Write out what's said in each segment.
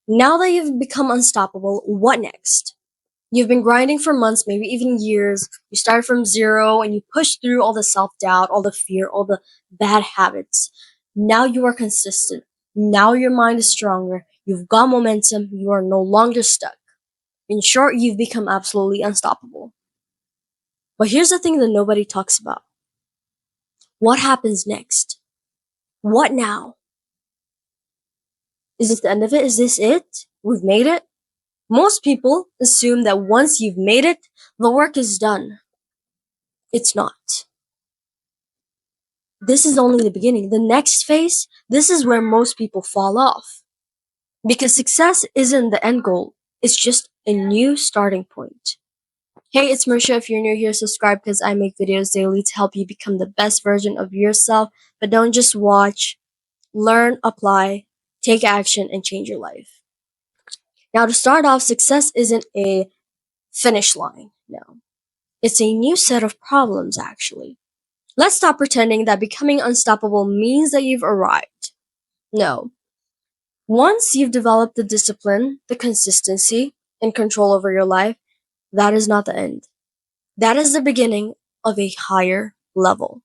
Now that you've become unstoppable, what next? You've been grinding for months, maybe even years. You started from zero and you pushed through all the self doubt, all the fear, all the bad habits. Now you are consistent. Now your mind is stronger. You've got momentum. You are no longer stuck. In short, you've become absolutely unstoppable. But here's the thing that nobody talks about. What happens next? What now? Is this the end of it? Is this it? We've made it? Most people assume that once you've made it, the work is done. It's not. This is only the beginning. The next phase, this is where most people fall off. Because success isn't the end goal, it's just a new starting point. Hey, it's Marisha. If you're new here, subscribe because I make videos daily to help you become the best version of yourself. But don't just watch, learn, apply, take action, and change your life. Now, to start off, success isn't a finish line. No. It's a new set of problems, actually. Let's stop pretending that becoming unstoppable means that you've arrived. No. Once you've developed the discipline, the consistency, and control over your life, that is not the end. That is the beginning of a higher level.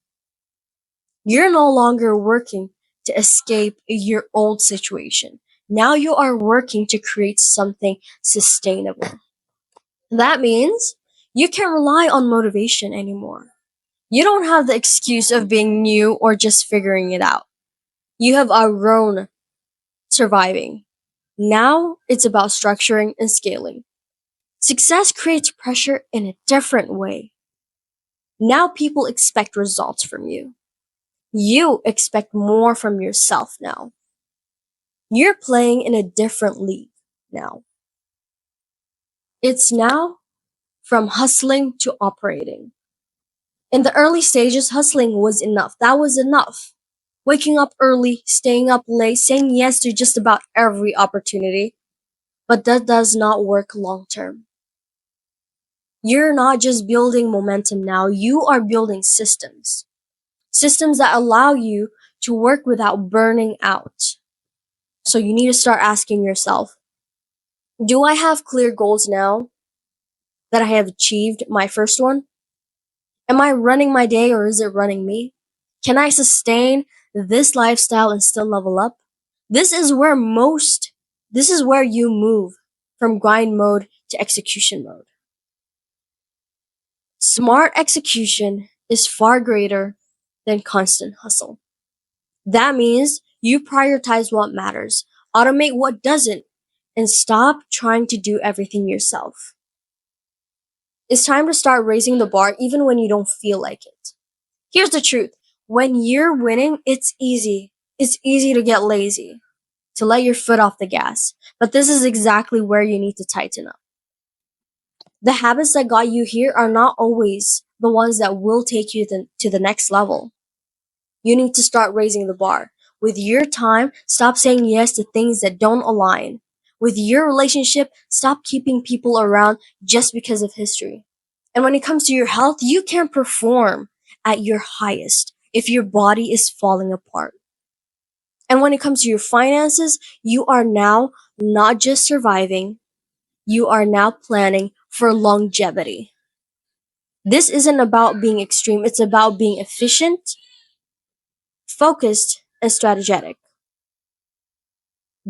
You're no longer working to escape your old situation. Now you are working to create something sustainable. That means you can't rely on motivation anymore. You don't have the excuse of being new or just figuring it out. You have outgrown surviving. Now it's about structuring and scaling. Success creates pressure in a different way. Now people expect results from you. You expect more from yourself now. You're playing in a different league now. It's now from hustling to operating. In the early stages, hustling was enough. That was enough. Waking up early, staying up late, saying yes to just about every opportunity. But that does not work long term. You're not just building momentum now, you are building systems. Systems that allow you to work without burning out. So you need to start asking yourself, do I have clear goals now that I have achieved my first one? Am I running my day or is it running me? Can I sustain this lifestyle and still level up? This is where you move from grind mode to execution mode. Smart execution is far greater than constant hustle. That means you prioritize what matters, automate what doesn't, and stop trying to do everything yourself. It's time to start raising the bar even when you don't feel like it. Here's the truth. When you're winning, it's easy. It's easy to get lazy, to let your foot off the gas. But this is exactly where you need to tighten up. The habits that got you here are not always the ones that will take you to the next level. You need to start raising the bar. With your time, stop saying yes to things that don't align. With your relationship, stop keeping people around just because of history. And when it comes to your health, you can't perform at your highest if your body is falling apart. And when it comes to your finances, you are now not just surviving, you are now planning for longevity. This isn't about being extreme, it's about being efficient, focused, and strategic.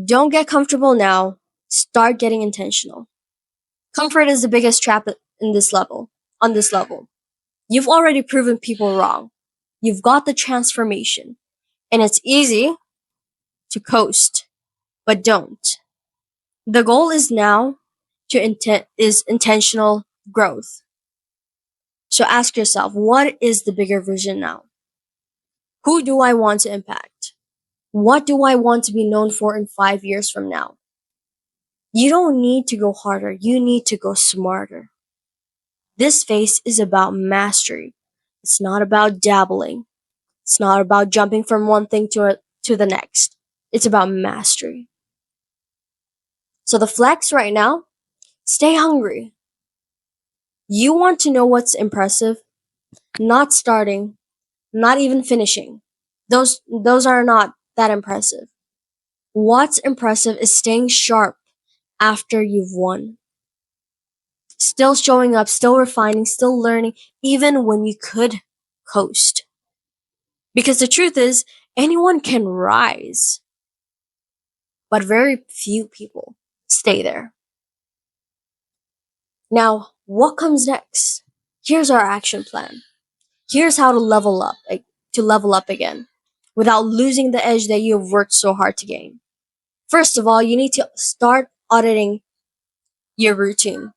Don't get comfortable now, start getting intentional. Comfort is the biggest trap on this level. You've already proven people wrong. You've got the transformation. And it's easy to coast, but don't. The goal is now is intentional growth. So ask yourself, what is the bigger vision now? Who do I want to impact? What do I want to be known for in 5 years from now? You don't need to go harder. You need to go smarter. This phase is about mastery. It's not about dabbling. It's not about jumping from one thing to the next. It's about mastery. So the flex right now, stay hungry. You want to know what's impressive? Not starting, not even finishing. Those are not that impressive. What's impressive is staying sharp after you've won. Still showing up, still refining, still learning, even when you could coast. Because the truth is, anyone can rise, but very few people stay there. Now, what comes next? Here's our action plan. Here's how to level up again, without losing the edge that you have worked so hard to gain. First of all, you need to start auditing your routine.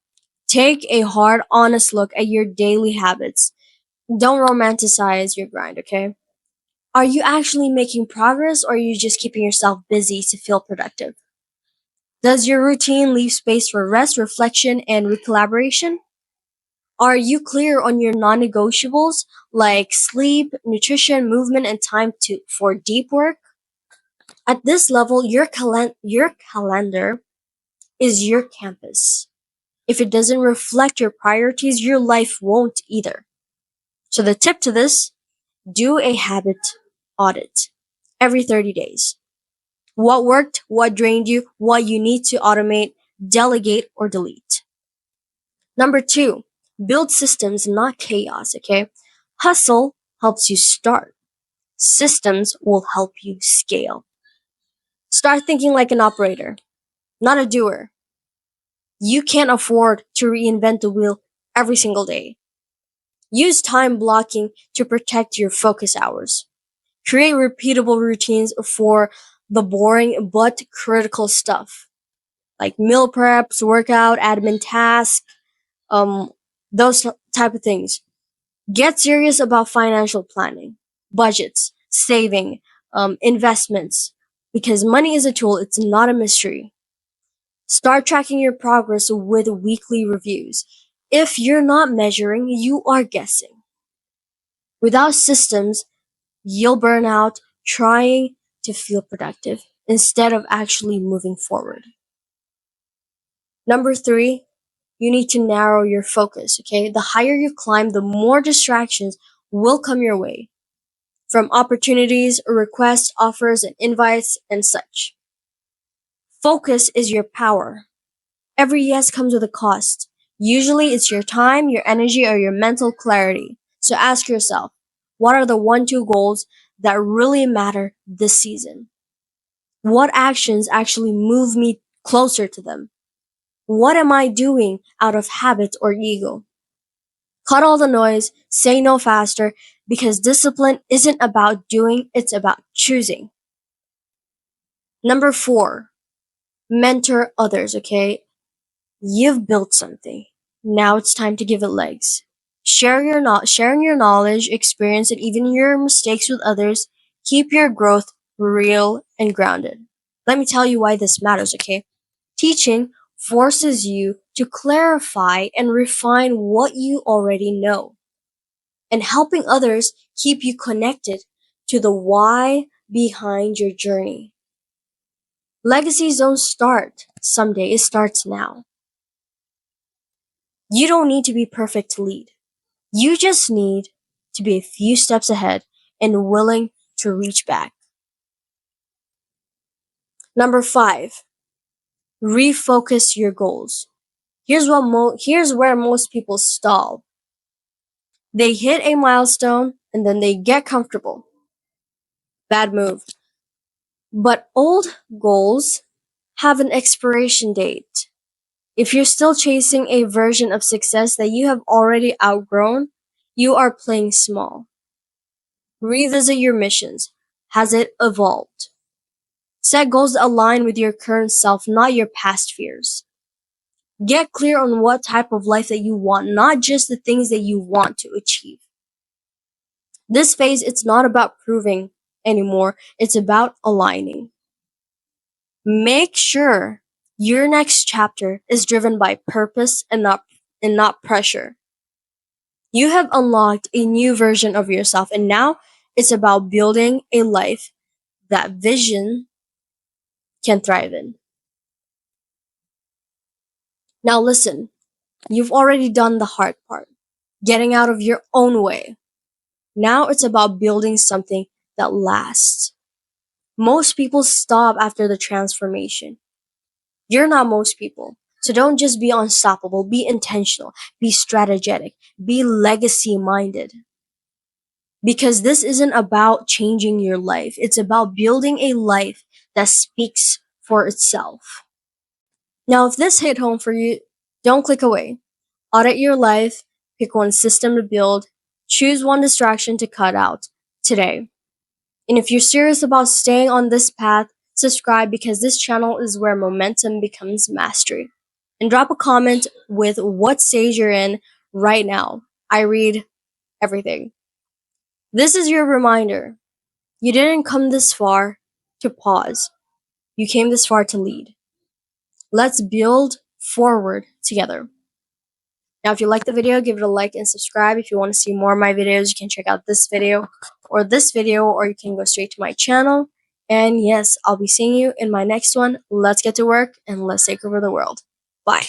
Take a hard, honest look at your daily habits. Don't romanticize your grind, okay? Are you actually making progress, or are you just keeping yourself busy to feel productive? Does your routine leave space for rest, reflection, and recollaboration? Are you clear on your non-negotiables like sleep, nutrition, movement, and time for deep work? At this level, your calendar is your campus. If it doesn't reflect your priorities, your life won't either. So the tip to this, do a habit audit every 30 days. What worked, what drained you, what you need to automate, delegate, or delete. Number two, build systems, not chaos, okay? Hustle helps you start. Systems will help you scale. Start thinking like an operator, not a doer. You can't afford to reinvent the wheel every single day. Use time blocking to protect your focus hours. Create repeatable routines for the boring but critical stuff, like meal preps, workout, admin tasks, um, those type of things. Get serious about financial planning, budgets, saving, investments, because money is a tool, it's not a mystery. Start tracking your progress with weekly reviews. If you're not measuring, you are guessing. Without systems, you'll burn out trying to feel productive instead of actually moving forward. Number three, you need to narrow your focus, okay? The higher you climb, the more distractions will come your way from opportunities, requests, offers, and invites, and such. Focus is your power. Every yes comes with a cost. Usually it's your time, your energy, or your mental clarity. So ask yourself, what are the 1, 2 goals that really matter this season? What actions actually move me closer to them? What am I doing out of habit or ego? Cut all the noise, say no faster, because discipline isn't about doing, it's about choosing. Number four, mentor others, okay? You've built something. Now it's time to give it legs. Sharing your knowledge, experience, and even your mistakes with others keep your growth real and grounded. Let me tell you why this matters, okay? Teaching forces you to clarify and refine what you already know, and helping others keep you connected to the why behind your journey. Legacies don't start someday, it starts now. You don't need to be perfect to lead. You just need to be a few steps ahead and willing to reach back. Number five, refocus your goals. Here's where most people stall. They hit a milestone and then they get comfortable. Bad move. But old goals have an expiration date. If you're still chasing a version of success that you have already outgrown, you are playing small. Revisit your missions. Has it evolved? Set goals that align with your current self, not your past fears. Get clear on what type of life that you want, not just the things that you want to achieve. This phase, it's not about proving anymore, it's about aligning. Make sure your next chapter is driven by purpose and not pressure. You have unlocked a new version of yourself, and now it's about building a life that vision can thrive in. Now listen, you've already done the hard part, getting out of your own way. Now it's about building something that lasts. Most people stop after the transformation. You're not most people. So don't just be unstoppable, be intentional, be strategic, be legacy minded. Because this isn't about changing your life, it's about building a life that speaks for itself. Now, if this hit home for you, don't click away. Audit your life, pick one system to build, choose one distraction to cut out today. And if you're serious about staying on this path, subscribe because this channel is where momentum becomes mastery. And drop a comment with what stage you're in right now. I read everything. This is your reminder. You didn't come this far to pause. You came this far to lead. Let's build forward together. Now, if you like the video, give it a like and subscribe. If you want to see more of my videos, you can check out this video, or you can go straight to my channel. And yes, I'll be seeing you in my next one. Let's get to work and let's take over the world. Bye.